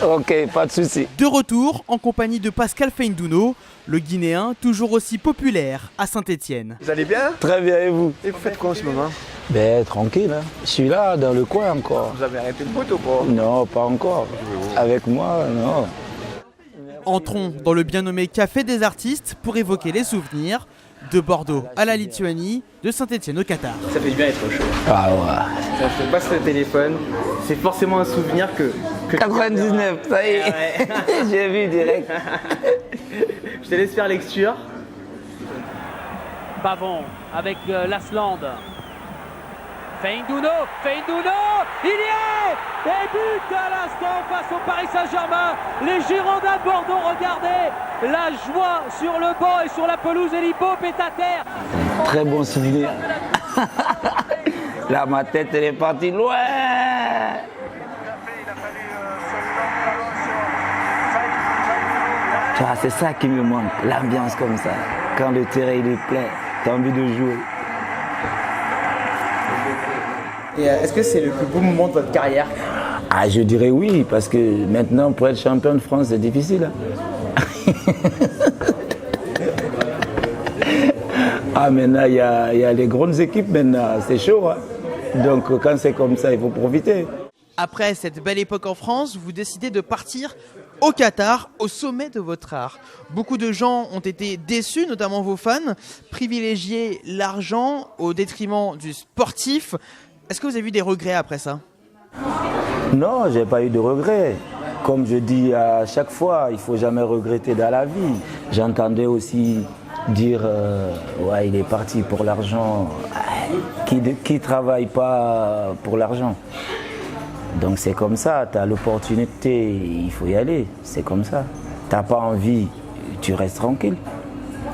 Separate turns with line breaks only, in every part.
Ok, pas de souci.
De retour en compagnie de Pascal Feindouno, le Guinéen toujours aussi populaire à Saint-Étienne.
Vous allez bien?
Très bien, et vous?
Et vous faites quoi en ce moment?
Ben, tranquille, hein. Je suis là, dans le coin encore.
Vous avez arrêté le foot ou pas?
Non, pas encore. Avec moi, non.
Entrons dans le bien nommé Café des Artistes pour évoquer les souvenirs de Bordeaux à la Lituanie, de Saint-Étienne au Qatar.
Ça fait du bien d'être au chaud.
Ah ouais.
Ça se passe le téléphone, c'est forcément un souvenir que
99, ça y est.
Ouais.
J'ai vu direct.
Je te laisse faire lecture.
Pavon avec Lasland. Feindouno, il y est! Et but à l'instant face au Paris Saint-Germain. Les Girondins de Bordeaux, regardez la joie sur le banc et sur la pelouse et l'hippop est à terre.
Très bon souvenir. Là, ma tête, elle est partie loin. Tu vois, c'est ça qui me manque, l'ambiance comme ça. Quand le terrain il est plein, t'as envie de jouer.
Et est-ce que c'est le plus beau moment de votre carrière?
Ah, je dirais oui, parce que maintenant, pour être champion de France, c'est difficile. Hein. Ah, maintenant, il y a les grandes équipes, maintenant, c'est chaud. Hein. Donc, quand c'est comme ça, il faut profiter.
Après cette belle époque en France, vous décidez de partir au Qatar, au sommet de votre art. Beaucoup de gens ont été déçus, notamment vos fans, privilégier l'argent au détriment du sportif. Est-ce que vous avez eu des regrets après ça?
Non, j'ai pas eu de regrets. Comme je dis à chaque fois, il faut jamais regretter dans la vie. J'entendais aussi dire, ouais, il est parti pour l'argent. Qui travaille pas pour l'argent? Donc c'est comme ça, tu as l'opportunité, il faut y aller, c'est comme ça. Tu n'as pas envie, tu restes tranquille.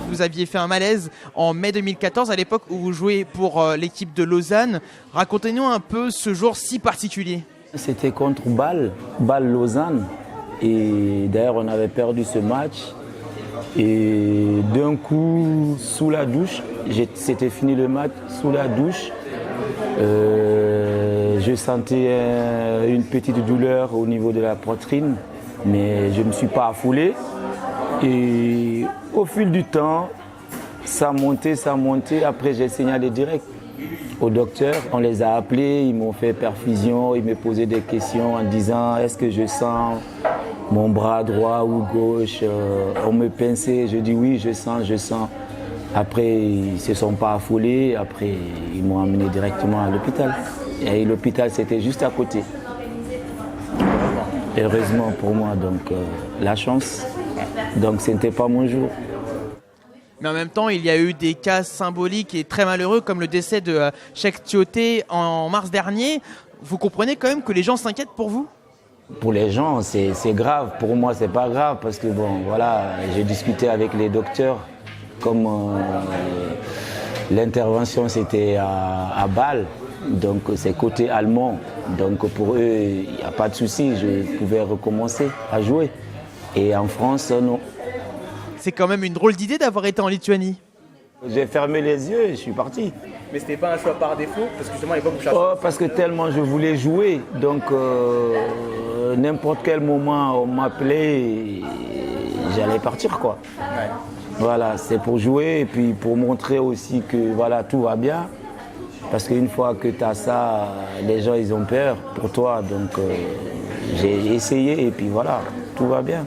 Vous aviez fait un malaise en mai 2014, à l'époque où vous jouez pour l'équipe de Lausanne. Racontez-nous un peu ce jour si particulier.
C'était contre Bâle Lausanne. Et d'ailleurs, on avait perdu ce match. Et d'un coup, sous la douche, c'était fini le match, sous la douche, je sentais une petite douleur au niveau de la poitrine, mais je ne me suis pas affolé. Et au fil du temps, ça montait. Après, j'ai signalé direct au docteur. On les a appelés, ils m'ont fait perfusion, ils me posaient des questions en disant est-ce que je sens mon bras droit ou gauche. On me pinçait, je dis oui, je sens. Après, ils ne se sont pas affolés. Après, ils m'ont emmené directement à l'hôpital. Et l'hôpital, c'était juste à côté. Heureusement pour moi, donc la chance. Donc, ce n'était pas mon jour.
Mais en même temps, il y a eu des cas symboliques et très malheureux, comme le décès de Cheikh Tioté en mars dernier. Vous comprenez quand même que les gens s'inquiètent pour vous?
Pour les gens, c'est grave. Pour moi, c'est pas grave parce que bon, voilà, j'ai discuté avec les docteurs. Comme l'intervention c'était à Bâle, donc c'est côté allemand. Donc pour eux, il n'y a pas de souci, je pouvais recommencer à jouer. Et en France, non.
C'est quand même une drôle d'idée d'avoir été en Lituanie.
J'ai fermé les yeux et je suis parti.
Mais c'était pas un choix par défaut, parce que justement à l'époque vous cherchiez.
Oh, parce que tellement je voulais jouer, donc n'importe quel moment on m'appelait, j'allais partir quoi.
Ouais.
Voilà, c'est pour jouer et puis pour montrer aussi que voilà, tout va bien. Parce qu'une fois que tu as ça, les gens ils ont peur pour toi. Donc j'ai essayé et puis voilà, tout va bien.